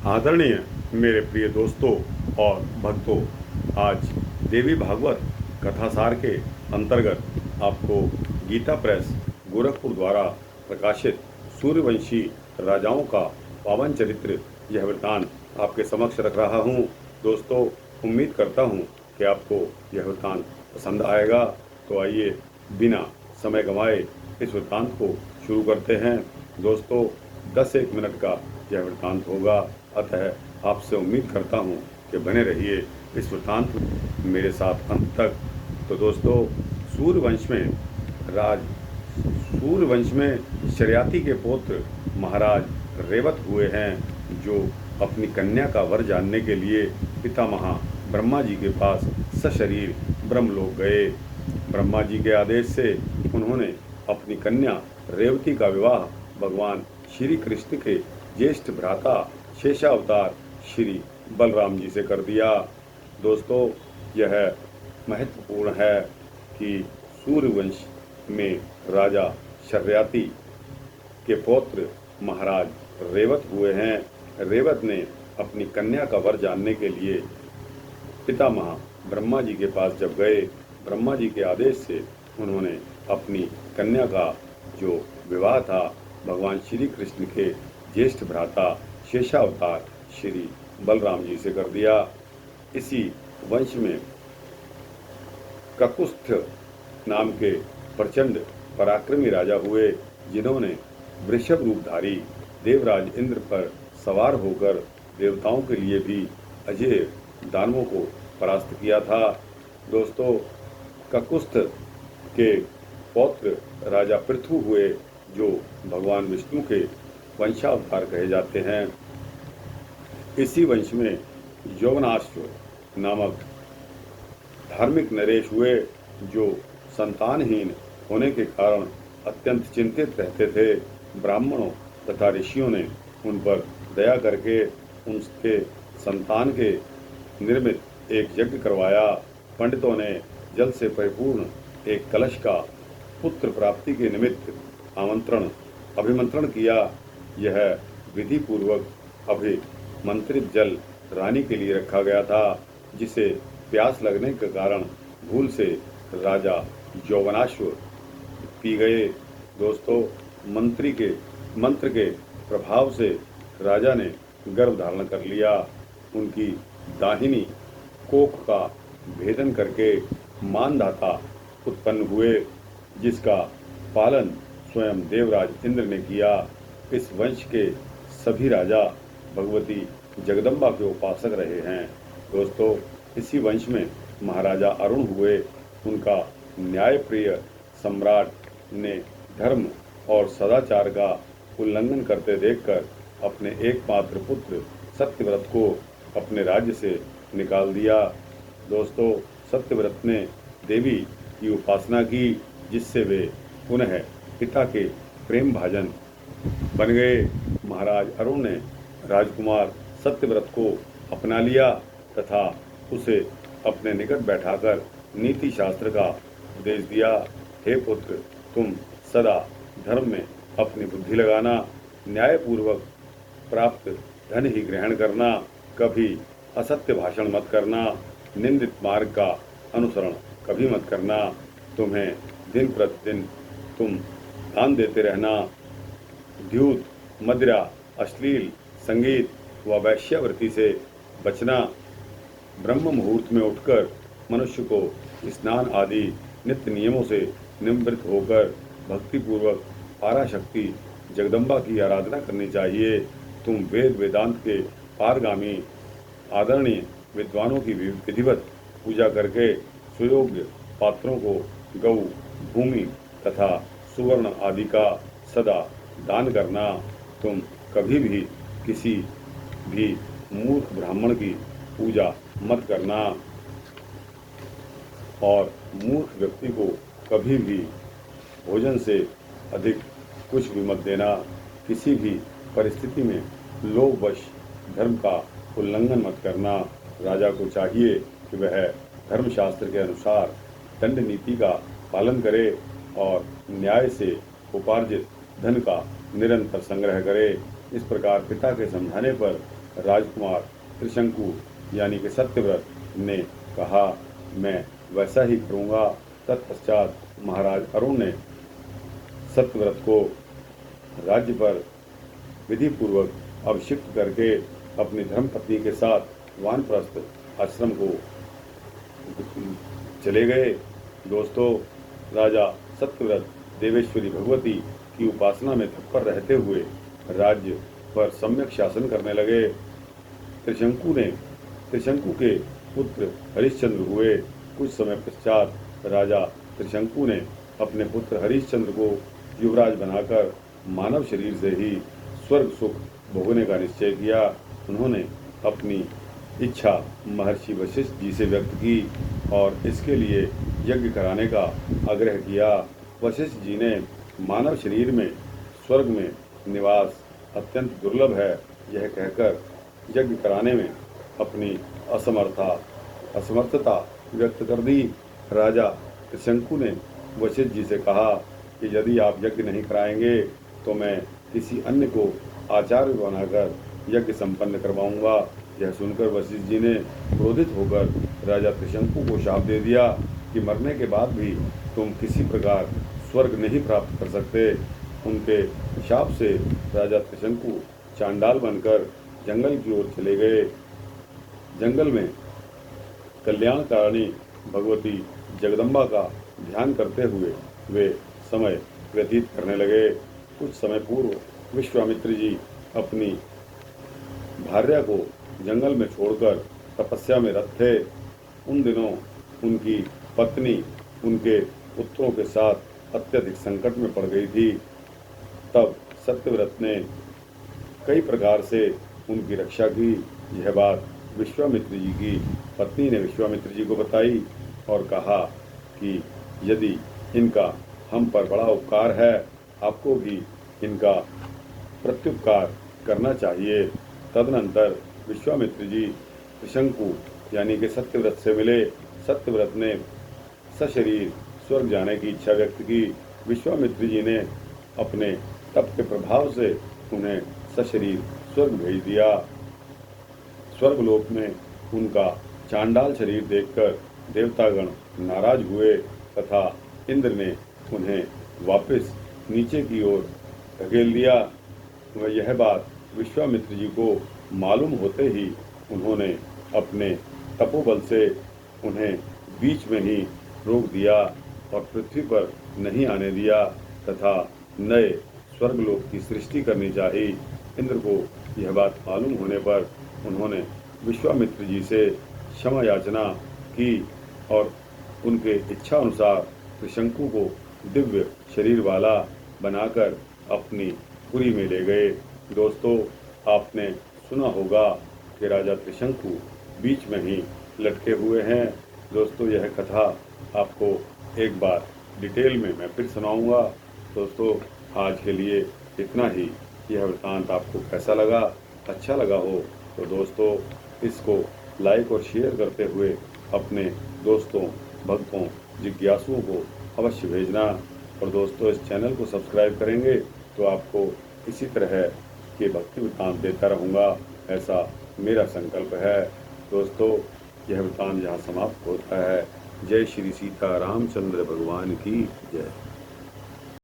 आदरणीय मेरे प्रिय दोस्तों और भक्तों, आज देवी भागवत कथासार के अंतर्गत आपको गीता प्रेस गोरखपुर द्वारा प्रकाशित सूर्यवंशी राजाओं का पावन चरित्र यह वृतांत आपके समक्ष रख रहा हूँ। दोस्तों, उम्मीद करता हूँ कि आपको यह वृतांत पसंद आएगा। तो आइए बिना समय गंवाए इस वृतांत को शुरू करते हैं। दोस्तों, 10-1 मिनट का यह वृतांत होगा, अतः आपसे उम्मीद करता हूँ कि बने रहिए इस वृतांत में मेरे साथ अंत तक। तो दोस्तों, सूर्यवंश में शर्याती के पुत्र महाराज रेवत हुए हैं, जो अपनी कन्या का वर जानने के लिए पितामह ब्रह्मा जी के पास सशरीर ब्रह्मलोक गए। ब्रह्मा जी के आदेश से उन्होंने अपनी कन्या रेवती का विवाह भगवान श्री कृष्ण के ज्येष्ठ भ्राता शेषावतार श्री बलराम जी से कर दिया। दोस्तों, यह महत्वपूर्ण है कि सूर्यवंश में राजा शर्याती के पौत्र महाराज रेवत हुए हैं। रेवत ने अपनी कन्या का वर जानने के लिए पितामह ब्रह्मा जी के पास जब गए, ब्रह्मा जी के आदेश से उन्होंने अपनी कन्या का जो विवाह था भगवान श्री कृष्ण के ज्येष्ठ भ्राता शेषावतार श्री बलराम जी से कर दिया। इसी वंश में ककुस्थ नाम के प्रचंड पराक्रमी राजा हुए, जिन्होंने वृषभ रूपधारी देवराज इंद्र पर सवार होकर देवताओं के लिए भी अजेय दानवों को परास्त किया था। दोस्तों, ककुस्थ के पौत्र राजा पृथु हुए, जो भगवान विष्णु के वंशावतार कहे जाते हैं। इसी वंश में यौवनाश्व नामक धार्मिक नरेश हुए, जो संतानहीन होने के कारण अत्यंत चिंतित रहते थे। ब्राह्मणों तथा ऋषियों ने उन पर दया करके उनके संतान के निर्मित एक यज्ञ करवाया। पंडितों ने जल से परिपूर्ण एक कलश का पुत्र प्राप्ति के निमित्त अभिमंत्रण किया। यह विधि पूर्वक अभिमंत्रित जल रानी के लिए रखा गया था, जिसे प्यास लगने के कारण भूल से राजा यौवनाश्व पी गए। दोस्तों, मंत्र के प्रभाव से राजा ने गर्भ धारण कर लिया। उनकी दाहिनी कोख का भेदन करके मानधाता उत्पन्न हुए, जिसका पालन स्वयं देवराज इंद्र ने किया। इस वंश के सभी राजा भगवती जगदम्बा के उपासक रहे हैं। दोस्तों, इसी वंश में महाराजा अरुण हुए। उनका न्यायप्रिय सम्राट ने धर्म और सदाचार का उल्लंघन करते देखकर अपने एकमात्र पुत्र सत्यव्रत को अपने राज्य से निकाल दिया। दोस्तों, सत्यव्रत ने देवी की उपासना की, जिससे वे पुनः पिता के प्रेम भाजन बन गए। महाराज अरुण ने राजकुमार सत्यव्रत को अपना लिया तथा उसे अपने निकट बैठाकर नीति शास्त्र का उपदेश दिया। हे पुत्र, तुम सदा धर्म में अपनी बुद्धि लगाना, न्यायपूर्वक प्राप्त धन ही ग्रहण करना, कभी असत्य भाषण मत करना, निंदित मार्ग का अनुसरण कभी मत करना। तुम्हें दिन प्रतिदिन तुम दान देते रहना। द्यूत, मदिरा, अश्लील संगीत व वैश्यावृत्ति से बचना। ब्रह्म मुहूर्त में उठकर मनुष्य को स्नान आदि नित्य नियमों से निवृत्त होकर भक्तिपूर्वक पाराशक्ति जगदम्बा की आराधना करनी चाहिए। तुम वेद वेदांत के पारगामी आदरणीय विद्वानों की विधिवत पूजा करके सुयोग्य पात्रों को गौ, भूमि तथा सुवर्ण आदि का सदा दान करना। तुम कभी भी किसी भी मूर्ख ब्राह्मण की पूजा मत करना और मूर्ख व्यक्ति को कभी भी भोजन से अधिक कुछ भी मत देना। किसी भी परिस्थिति में लोभवश धर्म का उल्लंघन मत करना। राजा को चाहिए कि वह धर्मशास्त्र के अनुसार दंड नीति का पालन करे और न्याय से उपार्जित धन का निरंतर संग्रह करे। इस प्रकार पिता के समझाने पर राजकुमार त्रिशंकु यानी कि सत्यव्रत ने कहा, मैं वैसा ही करूँगा। तत्पश्चात महाराज अरुण ने सत्यव्रत को राज्य पर विधिपूर्वक अभिषिक्त करके अपनी धर्मपत्नी के साथ वानप्रस्थ आश्रम को चले गए। दोस्तों, राजा सत्यव्रत देवेश्वरी भगवती की उपासना में तत्पर रहते हुए राज्य पर सम्यक शासन करने लगे। त्रिशंकु के पुत्र हरिश्चंद्र हुए। कुछ समय पश्चात राजा त्रिशंकु ने अपने पुत्र हरिश्चंद्र को युवराज बनाकर मानव शरीर से ही स्वर्ग सुख भोगने का निश्चय किया। उन्होंने अपनी इच्छा महर्षि वशिष्ठ जी से व्यक्त की और इसके लिए यज्ञ कराने का आग्रह किया। वशिष्ठ जी ने मानव शरीर में स्वर्ग में निवास अत्यंत दुर्लभ है यह कहकर यज्ञ कराने में अपनी असमर्थता व्यक्त कर दी। राजा त्रिशंकु ने वशिष्ठ जी से कहा कि यदि आप यज्ञ नहीं कराएंगे तो मैं किसी अन्य को आचार्य बनाकर यज्ञ संपन्न करवाऊंगा। यह सुनकर वशिष्ठ जी ने क्रोधित होकर राजा त्रिशंकु को शाप दे दिया कि मरने के बाद भी तुम किसी प्रकार स्वर्ग नहीं प्राप्त कर सकते। उनके शाप से राजा त्रिशंकु चांडाल बनकर जंगल की ओर चले गए। जंगल में कल्याणकारिणी भगवती जगदम्बा का ध्यान करते हुए वे समय व्यतीत करने लगे। कुछ समय पूर्व विश्वामित्र जी अपनी भार्या को जंगल में छोड़कर तपस्या में रत थे। उन दिनों उनकी पत्नी उनके पुत्रों के साथ अत्यधिक संकट में पड़ गई थी। तब सत्यव्रत ने कई प्रकार से उनकी रक्षा की। यह बात विश्वामित्र जी की पत्नी ने विश्वामित्र जी को बताई और कहा कि यदि इनका हम पर बड़ा उपकार है, आपको भी इनका प्रत्युपकार करना चाहिए। तदनंतर विश्वामित्र जी त्रिशंकु यानी कि सत्यव्रत से मिले। सत्यव्रत ने सशरीर स्वर्ग जाने की इच्छा व्यक्त की। विश्वामित्र जी ने अपने तप के प्रभाव से उन्हें सशरीर स्वर्ग भेज दिया। स्वर्गलोक में उनका चांडाल शरीर देखकर देवतागण नाराज हुए तथा इंद्र ने उन्हें वापस नीचे की ओर धकेल दिया। वह यह बात विश्वामित्र जी को मालूम होते ही उन्होंने अपने तपोबल से उन्हें बीच में ही रोक दिया और पृथ्वी पर नहीं आने दिया तथा नए स्वर्गलोक की सृष्टि करनी चाहिए। इंद्र को यह बात मालूम होने पर उन्होंने विश्वामित्र जी से क्षमा याचना की और उनके इच्छा अनुसार त्रिशंकु को दिव्य शरीर वाला बनाकर अपनी पुरी में ले गए। दोस्तों, आपने सुना होगा कि राजा त्रिशंकु बीच में ही लटके हुए हैं। दोस्तों, यह कथा आपको एक बार डिटेल में मैं फिर सुनाऊंगा। दोस्तों, आज के लिए इतना ही। यह वृत्तांत आपको कैसा लगा? अच्छा लगा हो तो दोस्तों इसको लाइक और शेयर करते हुए अपने दोस्तों, भक्तों, जिज्ञासुओं को अवश्य भेजना। और दोस्तों, इस चैनल को सब्सक्राइब करेंगे तो आपको इसी तरह के भक्ति वृत्तांत देता रहूँगा, ऐसा मेरा संकल्प है। दोस्तों, यह वृत्तांत यहाँ समाप्त होता है। जय श्री सीता रामचंद्र भगवान की जय।